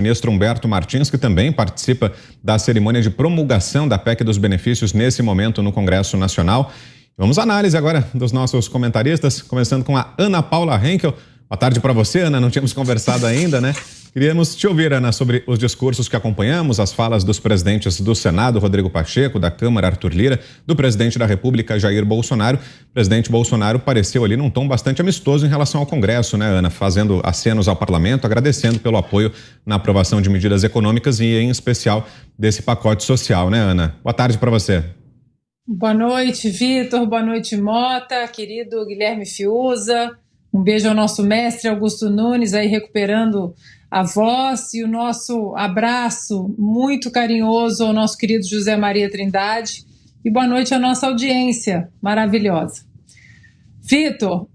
Ministro Humberto Martins, que também participa da cerimônia de promulgação da PEC dos benefícios nesse momento no Congresso Nacional. Vamos à análise agora dos nossos comentaristas, começando com a Ana Paula Henkel. Boa tarde para você, Ana. Não tínhamos conversado ainda, né? Queríamos te ouvir, Ana, sobre os discursos que acompanhamos, as falas dos presidentes do Senado, Rodrigo Pacheco, da Câmara, Arthur Lira, do presidente da República, Jair Bolsonaro. O presidente Bolsonaro pareceu ali num tom bastante amistoso em relação ao Congresso, né, Ana? Fazendo acenos ao parlamento, agradecendo pelo apoio na aprovação de medidas econômicas e, em especial, desse pacote social, né, Ana? Boa tarde para você. Boa noite, Vitor. Boa noite, Mota, querido Guilherme Fiuza. Um beijo ao nosso mestre Augusto Nunes, aí recuperando a voz, e o nosso abraço muito carinhoso ao nosso querido José Maria Trindade, e boa noite à nossa audiência maravilhosa. Vitor,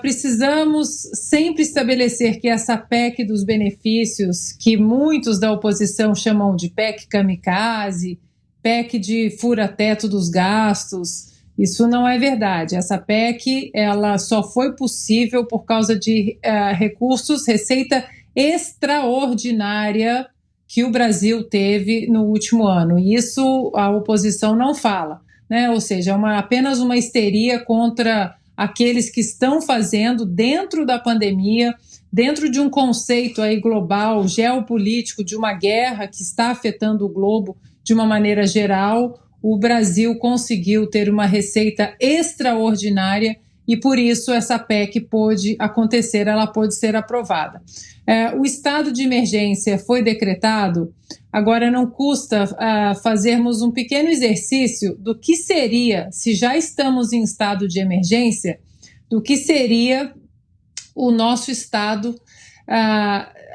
precisamos sempre estabelecer que essa PEC dos benefícios, que muitos da oposição chamam de PEC kamikaze, PEC de fura-teto dos gastos, isso não é verdade. Essa PEC ela só foi possível por causa de recursos, receita extraordinária que o Brasil teve no último ano. E isso a oposição não fala, né? Ou seja, apenas uma histeria contra aqueles que estão fazendo dentro da pandemia, dentro de um conceito aí global, geopolítico, de uma guerra que está afetando o globo de uma maneira geral. O Brasil conseguiu ter uma receita extraordinária e, por isso, essa PEC pôde acontecer, ela pôde ser aprovada. O estado de emergência foi decretado, agora não custa fazermos um pequeno exercício do que seria, se já estamos em estado de emergência, do que seria o nosso estado,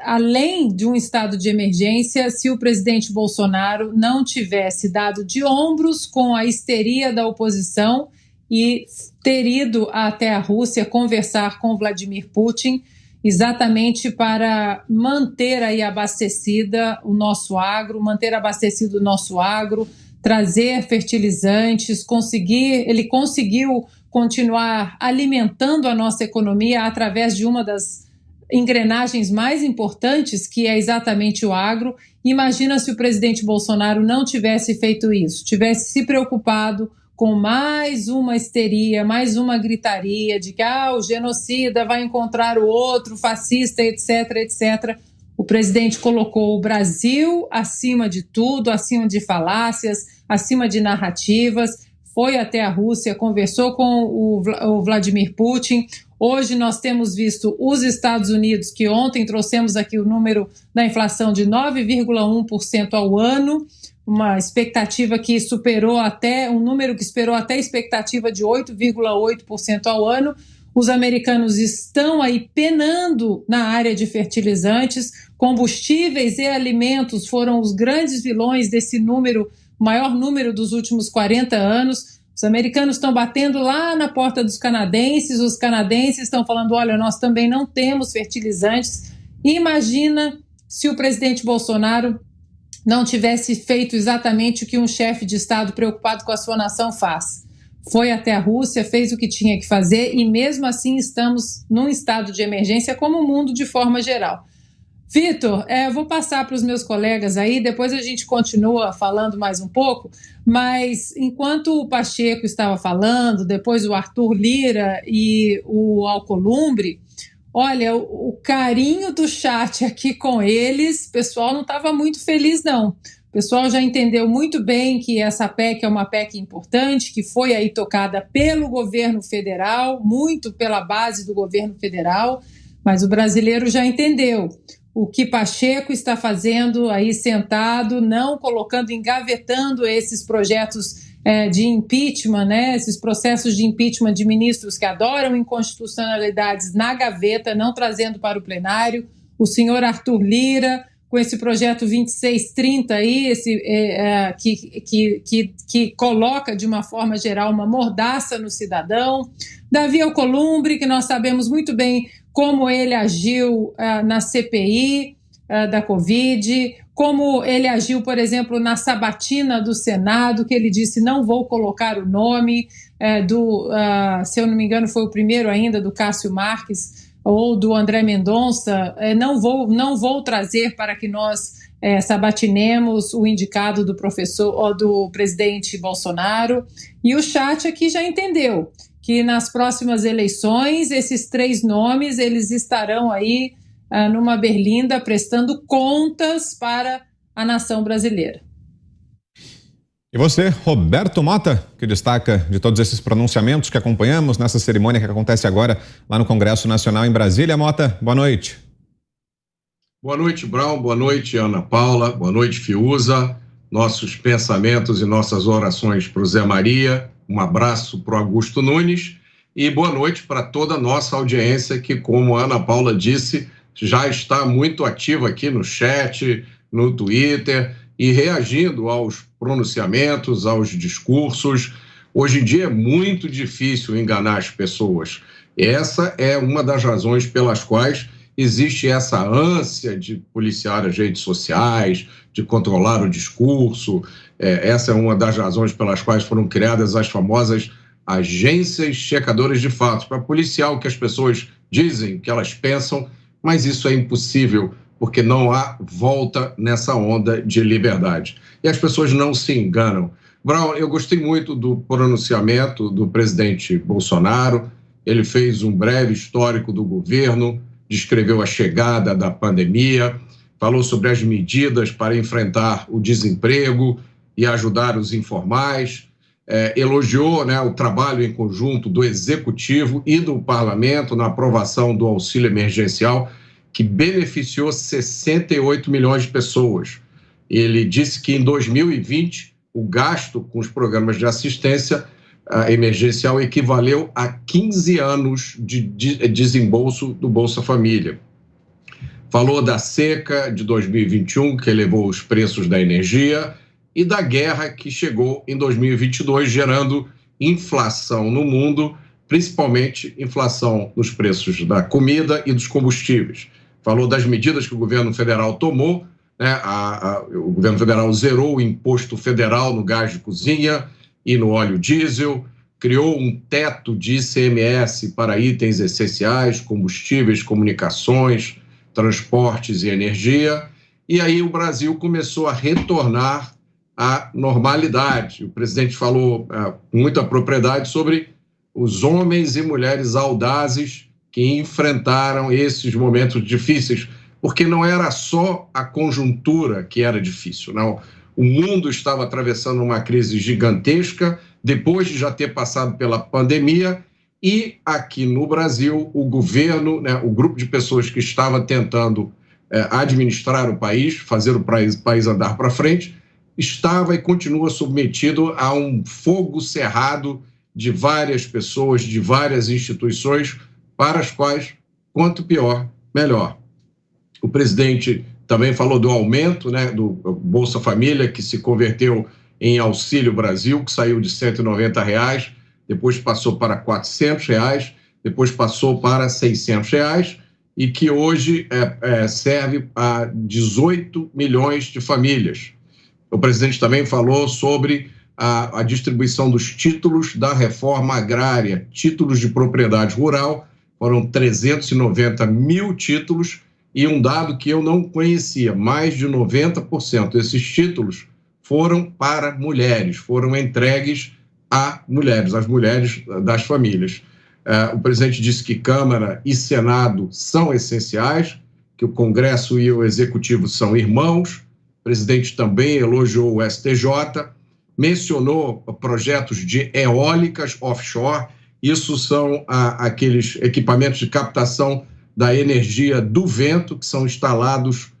além de um estado de emergência, se o presidente Bolsonaro não tivesse dado de ombros com a histeria da oposição e ter ido até a Rússia conversar com Vladimir Putin, exatamente para manter aí abastecida o nosso agro, manter abastecido o nosso agro, trazer fertilizantes, ele conseguiu continuar alimentando a nossa economia através de uma das engrenagens mais importantes, que é exatamente o agro. Imagina se o presidente Bolsonaro não tivesse feito isso, tivesse se preocupado com mais uma histeria, mais uma gritaria de que o genocida vai encontrar o outro, fascista, etc, etc. O presidente colocou o Brasil acima de tudo, acima de falácias, acima de narrativas, foi até a Rússia, conversou com o Vladimir Putin. Hoje nós temos visto os Estados Unidos, que ontem trouxemos aqui o número da inflação de 9,1% ao ano, uma expectativa que superou um número que esperou até a expectativa de 8,8% ao ano. Os americanos estão aí penando na área de fertilizantes, combustíveis e alimentos foram os grandes vilões desse maior número dos últimos 40 anos. Os americanos estão batendo lá na porta dos canadenses, os canadenses estão falando, olha, nós também não temos fertilizantes. Imagina se o presidente Bolsonaro não tivesse feito exatamente o que um chefe de Estado preocupado com a sua nação faz. Foi até a Rússia, fez o que tinha que fazer e mesmo assim estamos num estado de emergência como o mundo de forma geral. Vitor, vou passar para os meus colegas aí, depois a gente continua falando mais um pouco, mas enquanto o Pacheco estava falando, depois o Arthur Lira e o Alcolumbre, olha, o carinho do chat aqui com eles, o pessoal não estava muito feliz, não. O pessoal já entendeu muito bem que essa PEC é uma PEC importante, que foi aí tocada pelo governo federal, muito pela base do governo federal, mas o brasileiro já entendeu o que Pacheco está fazendo aí sentado, não colocando, engavetando esses projetos de impeachment, né, esses processos de impeachment de ministros que adoram inconstitucionalidades na gaveta, não trazendo para o plenário. O senhor Arthur Lira, com esse projeto 2630 aí, que coloca de uma forma geral uma mordaça no cidadão. Davi Alcolumbre, que nós sabemos muito bem como ele agiu na CPI da Covid, como ele agiu, por exemplo, na sabatina do Senado, que ele disse, não vou colocar o nome se eu não me engano, foi o primeiro ainda, do Cássio Marques, ou do André Mendonça, não vou trazer para que nós sabatinemos o indicado do professor ou do presidente Bolsonaro. E o chat aqui já entendeu que nas próximas eleições esses 3 nomes eles estarão aí numa berlinda prestando contas para a nação brasileira. E você, Roberto Mota, que destaca de todos esses pronunciamentos que acompanhamos nessa cerimônia que acontece agora lá no Congresso Nacional em Brasília. Mota, boa noite. Boa noite, Brown. Boa noite, Ana Paula. Boa noite, Fiuza. Nossos pensamentos e nossas orações para o Zé Maria. Um abraço para o Augusto Nunes. E boa noite para toda a nossa audiência que, como a Ana Paula disse, já está muito ativa aqui no chat, no Twitter e reagindo aos pronunciamentos, aos discursos. Hoje em dia é muito difícil enganar as pessoas. Essa é uma das razões pelas quais existe essa ânsia de policiar as redes sociais, de controlar o discurso. Essa é uma das razões pelas quais foram criadas as famosas agências checadoras de fatos, para policiar o que as pessoas dizem, o que elas pensam, mas isso é impossível, porque não há volta nessa onda de liberdade. E as pessoas não se enganam. Brown, eu gostei muito do pronunciamento do presidente Bolsonaro. Ele fez um breve histórico do governo, descreveu a chegada da pandemia, falou sobre as medidas para enfrentar o desemprego e ajudar os informais, elogiou, o trabalho em conjunto do Executivo e do Parlamento na aprovação do auxílio emergencial, que beneficiou 68 milhões de pessoas. Ele disse que em 2020 o gasto com os programas de assistência emergencial equivaleu a 15 anos de desembolso do Bolsa Família. Falou da seca de 2021, que elevou os preços da energia, e da guerra que chegou em 2022, gerando inflação no mundo, principalmente inflação nos preços da comida e dos combustíveis. Falou das medidas que o governo federal tomou, o governo federal zerou o imposto federal no gás de cozinha e no óleo diesel, criou um teto de ICMS para itens essenciais, combustíveis, comunicações, transportes e energia, e aí o Brasil começou a retornar à normalidade. O presidente falou com muita propriedade sobre os homens e mulheres audazes que enfrentaram esses momentos difíceis, porque não era só a conjuntura que era difícil, não. O mundo estava atravessando uma crise gigantesca, depois de já ter passado pela pandemia, e aqui no Brasil, o governo, o grupo de pessoas que estava tentando administrar o país, fazer o país andar para frente, estava e continua submetido a um fogo cerrado de várias pessoas, de várias instituições, para as quais, quanto pior, melhor. O presidente também falou do aumento do Bolsa Família, que se converteu em Auxílio Brasil, que saiu de R$190, depois passou para R$400, depois passou para R$600, e que hoje serve a 18 milhões de famílias. O presidente também falou sobre a distribuição dos títulos da reforma agrária, títulos de propriedade rural, foram 390 mil títulos, e um dado que eu não conhecia, mais de 90% desses títulos foram para mulheres, foram entregues a mulheres, às mulheres das famílias. O presidente disse que Câmara e Senado são essenciais, que o Congresso e o Executivo são irmãos. O presidente também elogiou o STJ, mencionou projetos de eólicas offshore. Isso são aqueles equipamentos de captação da energia do vento que são instalados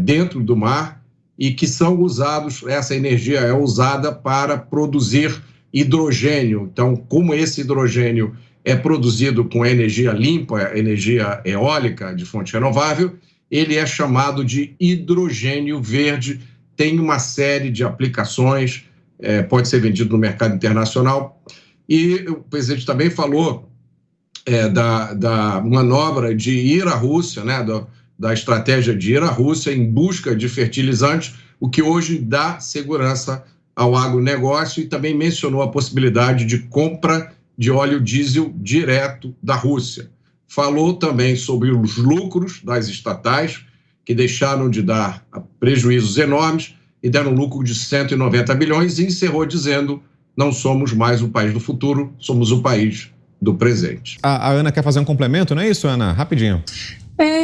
dentro do mar e que são usados, essa energia é usada para produzir hidrogênio. Então, como esse hidrogênio é produzido com energia limpa, energia eólica de fonte renovável, ele é chamado de hidrogênio verde, tem uma série de aplicações, pode ser vendido no mercado internacional. E o presidente também falou da manobra de ir à Rússia, da estratégia de ir à Rússia em busca de fertilizantes, o que hoje dá segurança ao agronegócio, e também mencionou a possibilidade de compra de óleo diesel direto da Rússia. falou também sobre os lucros das estatais, que deixaram de dar prejuízos enormes e deram lucro de 190 bilhões, e encerrou dizendo: não somos mais o país do futuro, somos o país do presente. A Ana quer fazer um complemento, não é isso, Ana? Rapidinho.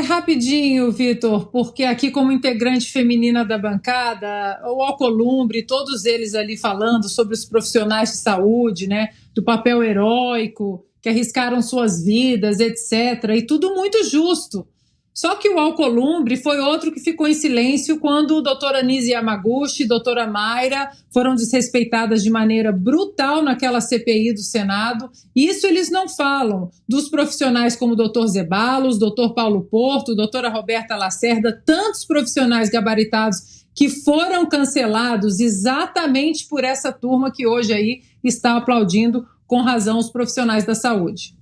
Rapidinho, Vitor, porque aqui, como integrante feminina da bancada, o Alcolumbre, todos eles ali falando sobre os profissionais de saúde, né, do papel heróico, que arriscaram suas vidas, etc., e tudo muito justo. Só que o Alcolumbre foi outro que ficou em silêncio quando a doutora Anise Yamaguchi e a doutora Mayra foram desrespeitadas de maneira brutal naquela CPI do Senado. Isso eles não falam dos profissionais como o doutor Zeballos, doutor Paulo Porto, doutora Roberta Lacerda, tantos profissionais gabaritados que foram cancelados exatamente por essa turma que hoje aí está aplaudindo com razão os profissionais da saúde.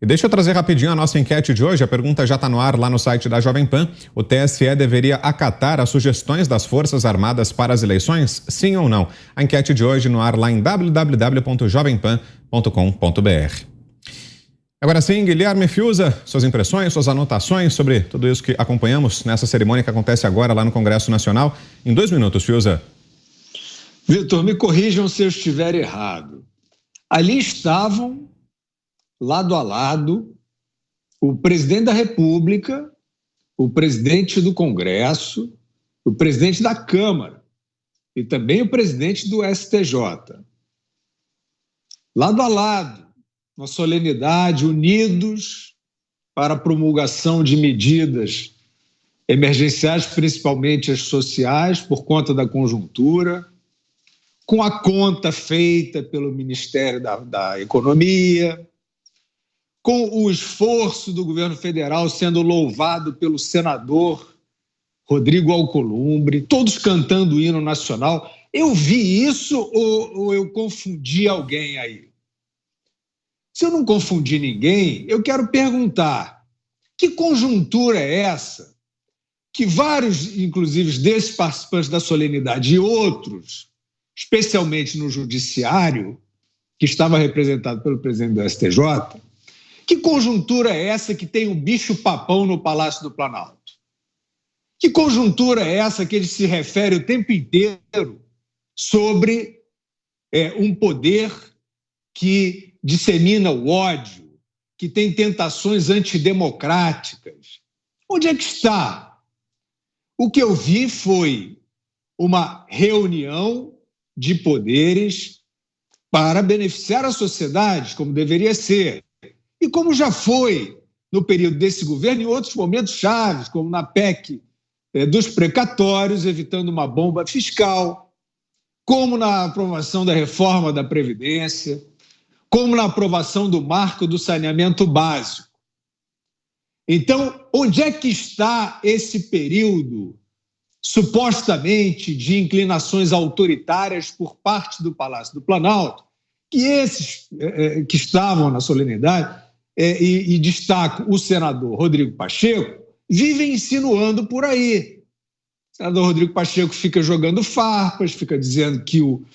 E deixa eu trazer rapidinho a nossa enquete de hoje. A pergunta já está no ar lá no site da Jovem Pan. O TSE deveria acatar as sugestões das Forças Armadas para as eleições? Sim ou não? A enquete de hoje no ar lá em www.jovempan.com.br. Agora sim, Guilherme Fiuza, suas impressões, suas anotações sobre tudo isso que acompanhamos nessa cerimônia que acontece agora lá no Congresso Nacional. Em 2 minutos, Fiuza. Vitor, me corrijam se eu estiver errado. Ali estavam, lado a lado, o presidente da República, o presidente do Congresso, o presidente da Câmara e também o presidente do STJ. Lado a lado, uma solenidade, unidos para a promulgação de medidas emergenciais, principalmente as sociais, por conta da conjuntura, com a conta feita pelo Ministério da Economia, com o esforço do governo federal sendo louvado pelo senador Rodrigo Alcolumbre, todos cantando o hino nacional. Eu vi isso ou eu confundi alguém aí? Se eu não confundi ninguém, eu quero perguntar: que conjuntura é essa que vários, inclusive desses participantes da solenidade e outros, especialmente no judiciário, que estava representado pelo presidente do STJ, que conjuntura é essa que tem o bicho-papão no Palácio do Planalto? Que conjuntura é essa que ele se refere o tempo inteiro sobre um poder que dissemina o ódio, que tem tentações antidemocráticas? Onde é que está? O que eu vi foi uma reunião de poderes para beneficiar a sociedade, como deveria ser. E como já foi no período desse governo, em outros momentos chaves, como na PEC dos precatórios, evitando uma bomba fiscal, como na aprovação da reforma da Previdência, como na aprovação do marco do saneamento básico. Então, onde é que está esse período, supostamente, de inclinações autoritárias por parte do Palácio do Planalto, que esses que estavam na solenidade, e destaco o senador Rodrigo Pacheco, vivem insinuando por aí. O senador Rodrigo Pacheco fica jogando farpas, fica dizendo que o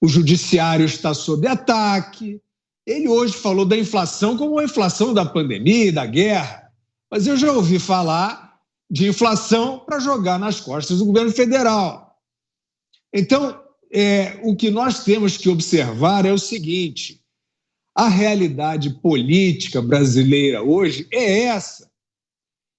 judiciário está sob ataque. Ele hoje falou da inflação como a inflação da pandemia e da guerra, mas eu já ouvi falar de inflação para jogar nas costas do governo federal. Então, o que nós temos que observar é o seguinte: a realidade política brasileira hoje é essa.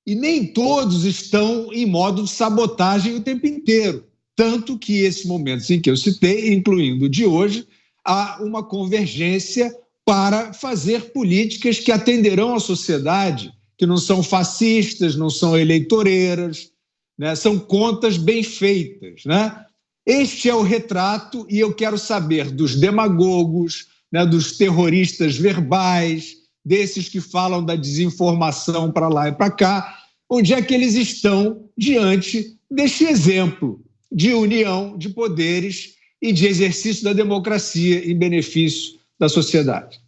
E nem todos estão em modo de sabotagem o tempo inteiro. Tanto que esses momentos em que eu citei, incluindo o de hoje, há uma convergência para fazer políticas que atenderão a sociedade, que não são fascistas, não são eleitoreiras, né? São contas bem feitas, né? Este é o retrato, e eu quero saber dos demagogos, né, dos terroristas verbais, desses que falam da desinformação para lá e para cá, onde é que eles estão diante deste exemplo de união de poderes e de exercício da democracia em benefício da sociedade.